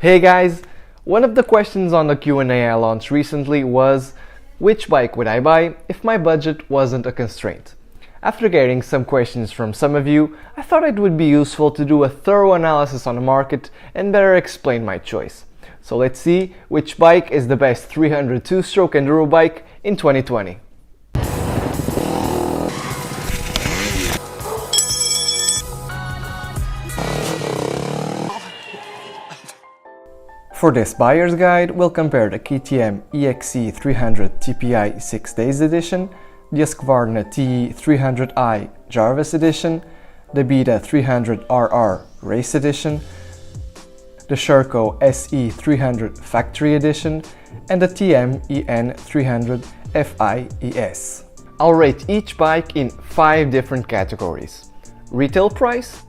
Hey guys! One of the questions on the Q&A I launched recently was, which bike would I buy if my budget wasn't a constraint? After getting some questions from some of you, I thought it would be useful to do a thorough analysis on the market and better explain my choice. So let's see which bike is the best 300 two-stroke enduro bike in 2020. For this buyer's guide, we'll compare the KTM EXC 300 TPI 6 Days Edition, the Husqvarna TE 300i Jarvis Edition, the Beta 300RR Race Edition, the Sherco SE 300 Factory Edition, and the TM EN 300 FIES. I'll rate each bike in 5 different categories: retail price,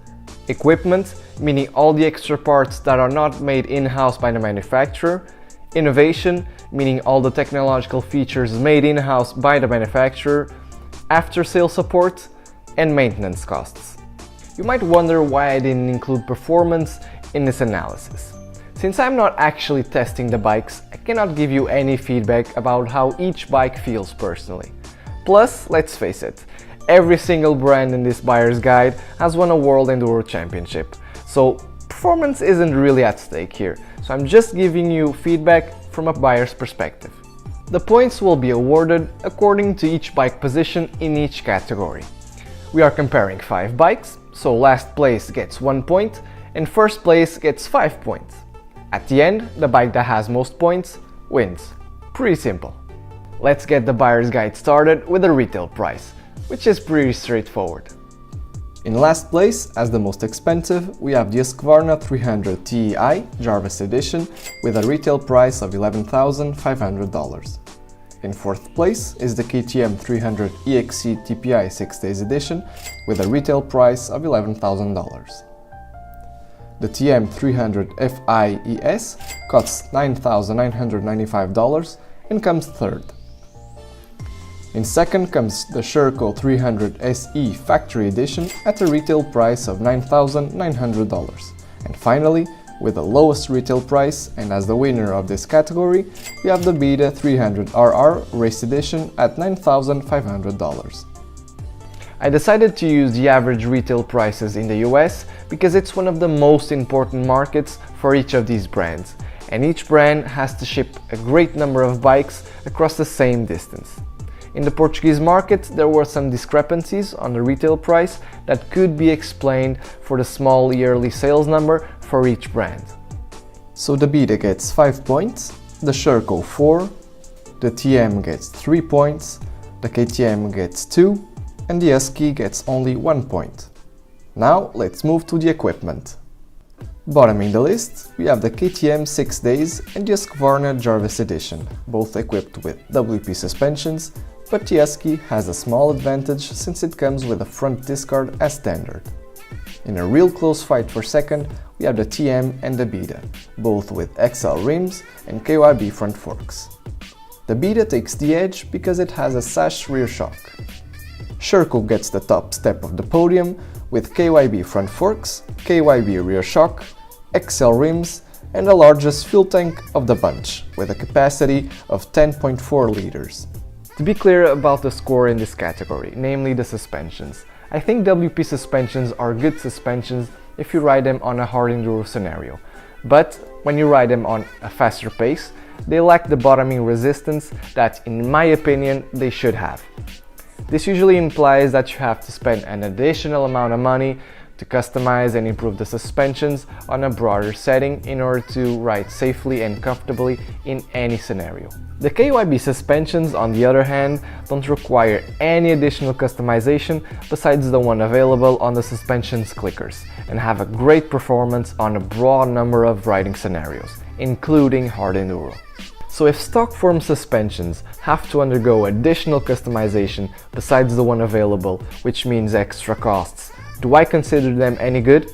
equipment, meaning all the extra parts that are not made in-house by the manufacturer, innovation, meaning all the technological features made in-house by the manufacturer, after-sale support, and maintenance costs. You might wonder why I didn't include performance in this analysis. Since I'm not actually testing the bikes, I cannot give you any feedback about how each bike feels personally. Plus, let's face it, every single brand in this buyer's guide has won a World Enduro Championship, so performance isn't really at stake here, so I'm just giving you feedback from a buyer's perspective. The points will be awarded according to each bike position in each category. We are comparing 5 bikes, so last place gets 1 point and first place gets 5 points. At the end, the bike that has most points wins. Pretty simple. Let's get the buyer's guide started with the retail price, which is pretty straightforward. In last place, as the most expensive, we have the Husqvarna 300 TEI Jarvis Edition with a retail price of $11,500. In fourth place is the KTM 300 EXC TPI 6 Days Edition with a retail price of $11,000. The TM 300 FIES costs $9,995 and comes third. In second comes the Sherco 300 SE Factory Edition at a retail price of $9,900. And finally, with the lowest retail price and as the winner of this category, we have the Beta 300RR Race Edition at $9,500. I decided to use the average retail prices in the US because it's one of the most important markets for each of these brands, and each brand has to ship a great number of bikes across the same distance. In the Portuguese market, there were some discrepancies on the retail price that could be explained for the small yearly sales number for each brand. So the Beta gets 5 points, the Sherco 4, the TM gets 3 points, the KTM gets 2, and the Husky gets only 1 point. Now let's move to the equipment. Bottoming the list, we have the KTM 6 Days and the Husqvarna Jarvis Edition, both equipped with WP suspensions, but the Husky has a small advantage since it comes with a front discard as standard. In a real close fight for second, we have the TM and the Beta, both with XL rims and KYB front forks. The Beta takes the edge because it has a sash rear shock. Sherco gets the top step of the podium with KYB front forks, KYB rear shock, XL rims, and the largest fuel tank of the bunch, with a capacity of 10.4 liters. To be clear about the score in this category, namely the suspensions, I think WP suspensions are good suspensions if you ride them on a hard enduro scenario, but when you ride them on a faster pace, they lack the bottoming resistance that, in my opinion, they should have. This usually implies that you have to spend an additional amount of money to customize and improve the suspensions on a broader setting in order to ride safely and comfortably in any scenario. The KYB suspensions, on the other hand, don't require any additional customization besides the one available on the suspensions clickers, and have a great performance on a broad number of riding scenarios, including hard enduro. So if stock form suspensions have to undergo additional customization besides the one available, which means extra costs, do I consider them any good?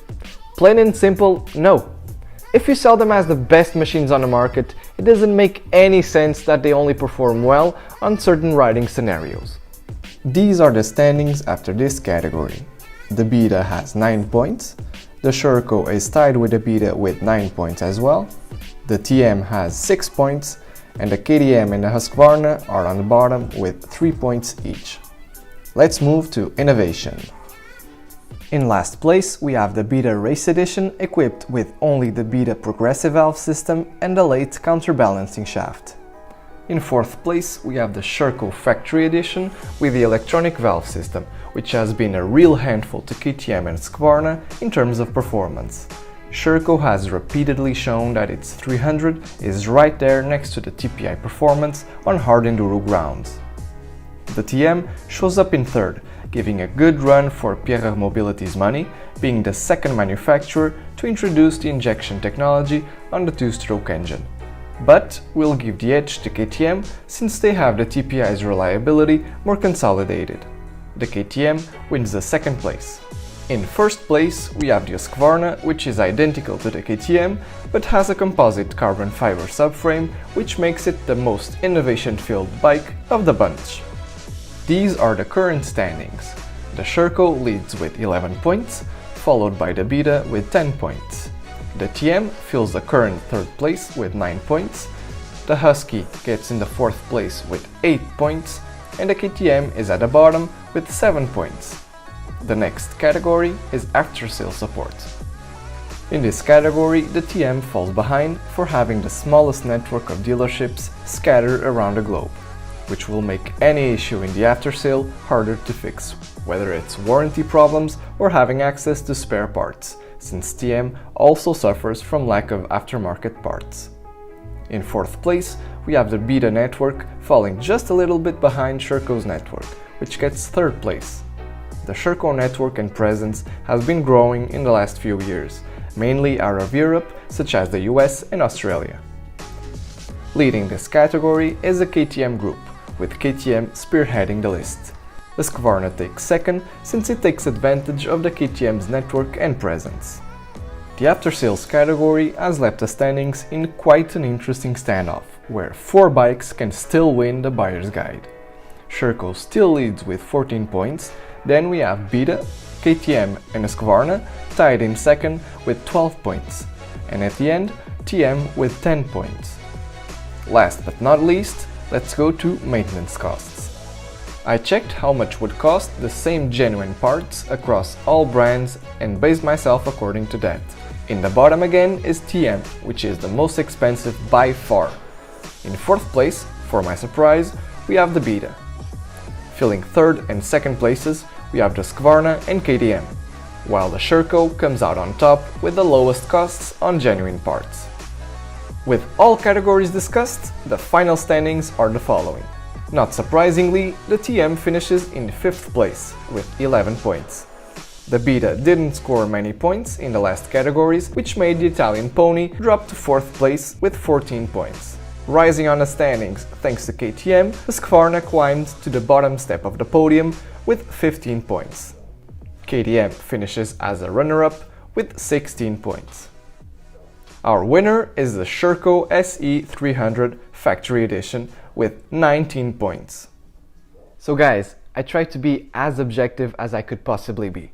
Plain and simple, no. If you sell them as the best machines on the market, it doesn't make any sense that they only perform well on certain riding scenarios. These are the standings after this category. The Beta has 9 points, the Sherco is tied with the Beta with 9 points as well, The TM has 6 points, and the KTM and the Husqvarna are on the bottom with 3 points each. Let's move to innovation. In last place, we have the Beta Race Edition, equipped with only the Beta progressive valve system and the late counterbalancing shaft. In fourth place, we have the Sherco Factory Edition with the electronic valve system, which has been a real handful to KTM and Husqvarna in terms of performance. Sherco has repeatedly shown that its 300 is right there next to the TPI performance on hard enduro grounds. The TM shows up in third, giving a good run for Pierer Mobility's money, being the second manufacturer to introduce the injection technology on the two-stroke engine. But we'll give the edge to KTM since they have the TPI's reliability more consolidated. The KTM wins the second place. In first place, we have the Husqvarna, which is identical to the KTM, but has a composite carbon fiber subframe, which makes it the most innovation-filled bike of the bunch. These are the current standings. The Sherco leads with 11 points, followed by the Beta with 10 points. The TM fills the current third place with 9 points, the Husky gets in the fourth place with 8 points, and the KTM is at the bottom with 7 points. The next category is after-sales support. In this category, the TM falls behind for having the smallest network of dealerships scattered around the globe, which will make any issue in the after-sale harder to fix, whether it's warranty problems or having access to spare parts, since TM also suffers from lack of aftermarket parts. In fourth place, we have the Beta network falling just a little bit behind Sherco's network, which gets third place. The Sherco network and presence has been growing in the last few years, mainly out of Europe, such as the US and Australia. Leading this category is the KTM group, with KTM spearheading the list. Husqvarna takes second since it takes advantage of the KTM's network and presence. The after-sales category has left the standings in quite an interesting standoff, where 4 bikes can still win the buyer's guide. Sherco still leads with 14 points, then we have Beta, KTM and Husqvarna tied in second with 12 points, and at the end, TM with 10 points. Last but not least, let's go to maintenance costs. I checked how much would cost the same genuine parts across all brands and based myself according to that. In the bottom again is TM, which is the most expensive by far. In fourth place, for my surprise, we have the Beta. Filling third and second places, we have the Husqvarna and KTM, while the Sherco comes out on top with the lowest costs on genuine parts. With all categories discussed, the final standings are the following. Not surprisingly, the TM finishes in 5th place with 11 points. The Beta didn't score many points in the last categories, which made the Italian pony drop to 4th place with 14 points. Rising on the standings thanks to KTM, Husqvarna climbed to the bottom step of the podium with 15 points. KTM finishes as a runner-up with 16 points. Our winner is the Sherco SE300 Factory Edition with 19 points. So guys, I tried to be as objective as I could possibly be.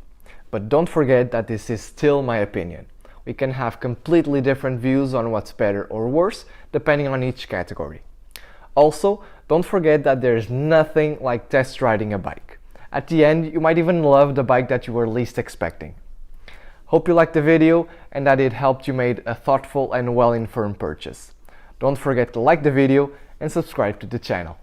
But don't forget that this is still my opinion. We can have completely different views on what's better or worse depending on each category. Also, don't forget that there's nothing like test riding a bike. At the end, you might even love the bike that you were least expecting. Hope you liked the video and that it helped you make a thoughtful and well-informed purchase. Don't forget to like the video and subscribe to the channel.